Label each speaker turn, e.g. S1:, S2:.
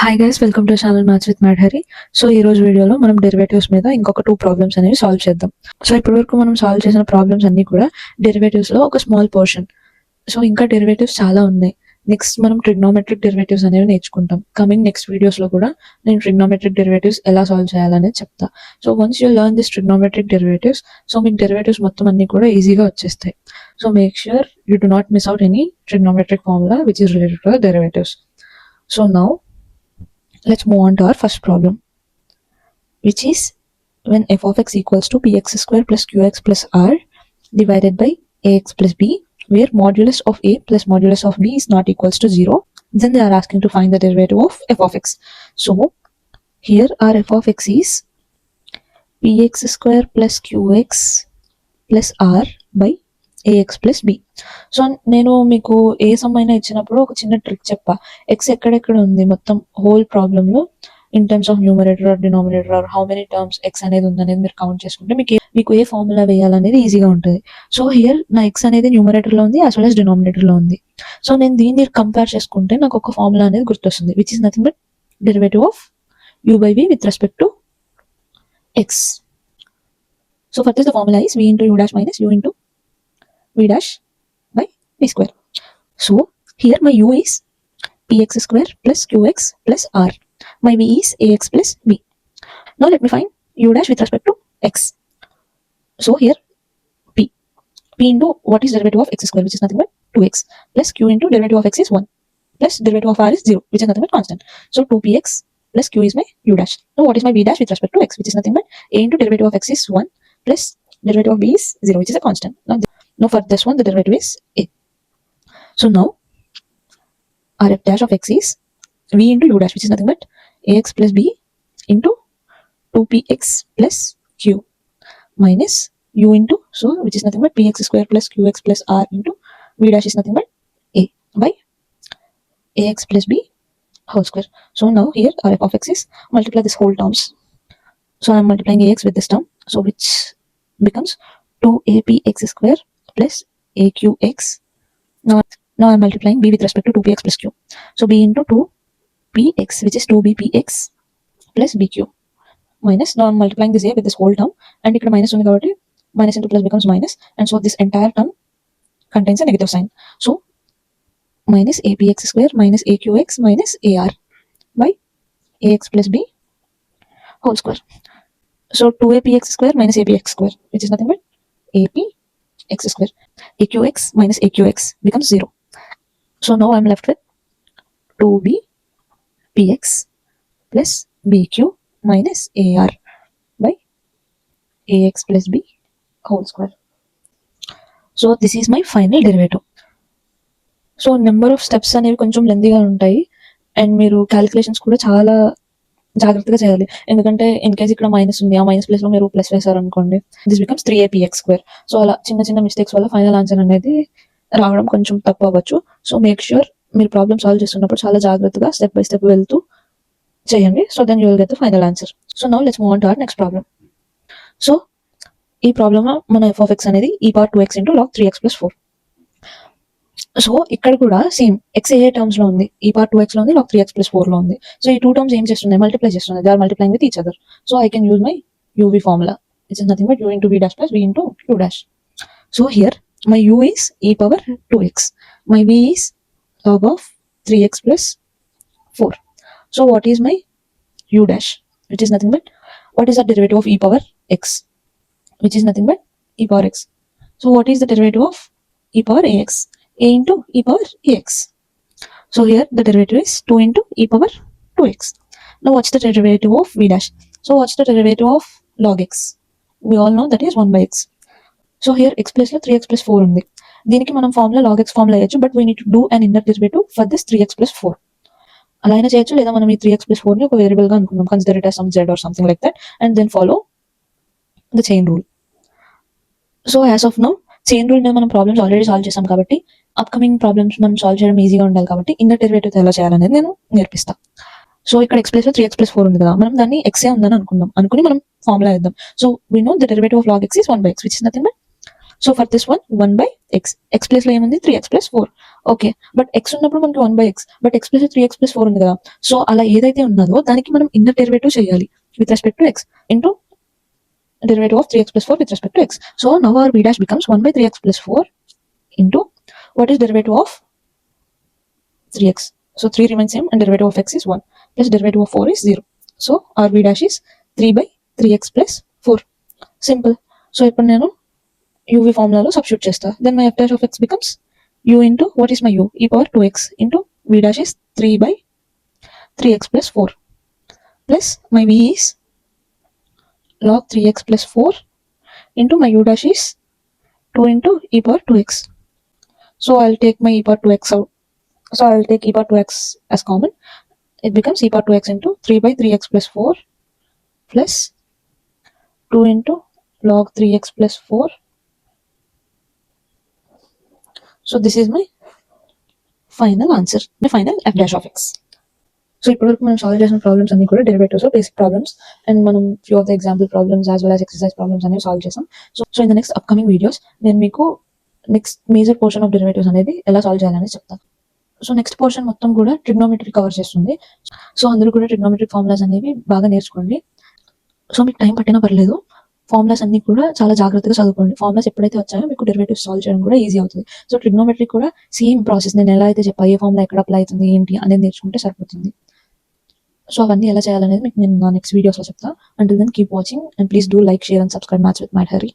S1: Hi guys, welcome to channel maths with mad Hari. So ఈ రోజు వీడియోలో మనం డెరివేటివ్స్ మీద ఇంకొక 2 ప్రాబ్లమ్స్ అనేవి సాల్వ్ చేద్దాం. సో ఇప్పటివరకు మనం సాల్వ్ చేసిన ప్రాబ్లమ్స్ అన్ని కూడా డెరివేటివ్స్ లో ఒక స్మాల్ పోర్షన్. సో ఇంకా డెరివేటివ్స్ చాలా ఉన్నాయి. నెక్స్ట్ మనం ట్రిగ్నోమెట్రిక్ డెరివేటివ్స్ అనేవి నేర్చుకుంటాం. కమింగ్ నెక్స్ట్ వీడియోస్ లో కూడా నేను ట్రిగ్నోమెట్రిక్ డెరివేటివ్స్ ఎలా సాల్వ్ చేయాలనేది చెప్తా. So once you learn this trigonometric derivatives, so మీకు డెరివేటివ్స్ మొత్తం అన్ని కూడా ఈజీగా వచ్చేస్తాయి. So make sure you do not miss out any trigonometric formula which is related to the derivatives. So now let's move on to our first problem, which is when f of x equals to px square plus qx plus r divided by ax plus b, where modulus of a plus modulus of b is not equals to 0, then they are asking to find the derivative of f of x. So here our f of x is px square plus qx plus r by ax plus b. So నేను మీకు ఏ some అయినా ఇచ్చినప్పుడు ఒక చిన్న trick చెప్పా. X ఎక్కడెక్కడ ఉంది మొత్తం హోల్ ప్రాబ్లంలో in terms of numerator or denominator or how many terms x అనేది ఉందనేది మీరు కౌంట్ చేసుకుంటే మీకు ఏ ఫార్ములా వేయాలనేది ఈజీగా ఉంటుంది. సో హియర్ నా ఎక్స్ అనేది న్యూమరేటర్ లో ఉంది యాజ్ వెల్ as డినామినేటర్ లో ఉంది. సో నేను దీన్ని కంపేర్ చేసుకుంటే నాకు ఒక ఫార్ములా అనేది గుర్తొస్తుంది, which is nothing but derivative of u by v with respect to x. So for this the formula is v into u dash minus u into v dash by v square. So here my u is px square plus qx plus r. My v is ax plus b. Now let me find u dash with respect to x. So here p into what is derivative of x square, which is nothing but 2x, plus q into derivative of x is 1, plus derivative of r is 0, which is nothing but constant. So 2px plus q is my u dash. Now what is my v dash with respect to x, which is nothing but a into derivative of x is 1 plus derivative of b is 0, which is a constant. Now for this one the derivative is a. So now our f dash of x is v into u dash, which is nothing but ax plus b into 2px plus q minus u into, so which is nothing but px square plus qx plus r into v dash is nothing but a by ax plus b whole square. So now here our f of x is, multiply this whole terms. So I am multiplying ax with this term, so which becomes 2apx square plus aqx. Now I am multiplying b with respect to 2px plus q. So b into 2px, which is 2bpx plus bq, minus, now I am multiplying this a with this whole term, and ikkada minus undi kabatti minus into plus becomes minus, and so this entire term contains a negative sign. So minus apx square minus aqx minus ar by ax plus b whole square. So 2apx square minus apx square, which is nothing but apx square. aqx minus aqx becomes 0. So now I am left with 2bpx plus bq minus ar by ax plus b whole square. So this is my final derivative. So number of steps అనేవి కొంచెం లెందీగా ఉంటాయి, and మీరు calculations కూడా చాలా జాగ్రత్తగా చేయాలి. ఎందుకంటే in case ఇక్కడ మైనస్ ఉంది, ఆ మైనస్ ప్లేస్ లో మీరు ప్లస్ వేసారు అనుకోండి, this becomes 3apx square. So అలా చిన్న చిన్న మిస్టేక్స్ వల్ల ఫైనల్ ఆన్సర్ అనేది రావడం కొంచెం తప్పు అవ్వచ్చు. సో మేక్ ష్యూర్ మీరు ప్రాబ్లమ్ సాల్వ్ చేస్తున్నప్పుడు చాలా జాగ్రత్తగా స్టెప్ బై స్టెప్ వెళ్తూ చేయండి. So then you will get the final answer. So now let's move on to our next problem. So ఈ ప్రాబ్లమ్ లో మన f of x అనేది e power 2x into log 3x plus 4. So ఇక్కడ కూడా same X ఏ terms లో ఉంది, ఈ part 2x లో ఉంది, log 3x plus 4 లో ఉంది. సో ఈ 2 టర్మ్స్ ఏం చేస్తున్నాయి, మల్టిప్లై చేస్తున్నాయి. They are multiplying with each other. So I can use my uv formula, it is nothing but u into v dash plus v into u dash. So here my u is e power 2x, my v is log of 3x plus 4. So what is my u dash, which is nothing but, what is the derivative of e power x, which is nothing but e power x. So what is the derivative of e power ax, a into e power ax. So here the derivative is 2 into e power 2x. Now what's the derivative of v dash? So what's the derivative of log x? We all know that is 1 by x. So here x place lo 3x plus 4 undi. దీనికి మనం formula log x formula చేయొచ్చు, but we need to do an inner derivative for this 3x plus 4. అలా అయినా చేయొచ్చు, లేదా మనం ఈ 3x plus 4 ని ఒక వేరియబుల్ గా అనుకుందాం, consider it as some z or something like that, and then follow the chain rule. So as of now chain rule మీద మనం ప్రాబ్లమ్స్ ఆల్రెడీ సాల్వ్ చేసాం కాబట్టి అప్కమింగ్ ప్రాబ్లమ్స్ మనం సాల్వ్ చేయడం ఈజీగా ఉండాలి కాబట్టి ఇన్నర్ డెరివేటివ్ ఎలా చేయాలనేది నేను నేర్పిస్తాను. సో ఇక్కడ x ప్లేస్ లో 3x plus 4 ఉంది కదా, మనం దాన్ని x ఉందని అనుకుని మనం ఫార్ములా వేద్దాం. So we know the derivative of log x is 1 by x, which is nothing but, so for this one 1 by x, x place లో ఏముంది 3x plus 4, okay. But X ఉన్నప్పుడు మనకి 1/x. But x plus 3x plus 4 ఉంది కదా! So, అలా ఏదైతే ఉన్నదో దానికి మనం ఇన్నర్ డెరివేటివ్ చేయాలి. With respect to x into derivative of 3x plus 4 with respect to x. So, now our b dash becomes 1/3x plus 4 into what is derivative of 3x. So, 3 remains same and derivative of x is 1 plus derivative of 4 is 0. So, our b dash is 3/3x plus 4. Simple. So, ఇప్పుడు నేను uv ఫార్ములాలో substitute చేస్తా. Then my f dash of x becomes u into what is my u? e power 2x into v dash is 3/3x plus 4 plus my v is log 3x plus 4 into my u dash is 2 into e power 2x. So I'll take my e power 2x out. So I'll take e power 2x as common. It becomes e power 2x into 3/3x plus 4 plus 2 into log 3x plus 4. So this is my final answer, my final f dash of x. So ఇప్పటివరకు మనం solve చేసిన problems అన్ని కూడా derivatives basic problems and మనం few of the example problems as well as exercise problems అనేవి solve చేసాం. So in the next upcoming videos నేను మీకు next major portion of derivatives అనేది ఎలా సాల్వ్ చేయాలని చెప్తాను. సో నెక్స్ట్ పోర్షన్ మొత్తం కూడా ట్రిగ్నోమెట్రీ కవర్ చేస్తుంది. సో అందరూ కూడా ట్రిగ్నోమెట్రిక్ ఫార్ములాస్ అనేవి బాగా నేర్చుకోండి. సో మీకు టైం పట్టినా పర్లేదు, ఫార్ములాస్ అన్ని కూడా చాలా జాగ్రత్తగా చదువుకోండి. ఫార్ములాస్ ఎప్పుడైతే వచ్చాయో మీకు డెరివేటివ్స్ సాల్వ్ చేయడం కూడా ఈజీ అవుతుంది. సో ట్రిగ్నోమెట్రీ కూడా సేమ్ ప్రాసెస్ నేను ఎలా అయితే చెప్పా, ఏ ఫార్ములా ఎక్కడ అప్లై అవుతుంది ఏంటి అనేది నేర్చుకుంటే సరిపోతుంది. సో అవన్నీ ఎలా చేయాలనేది మీకు నేను నా నెక్స్ట్ వీడియోస్లో చెప్తా. Until then keep watching and please do like, share and subscribe maths with Matt Hari.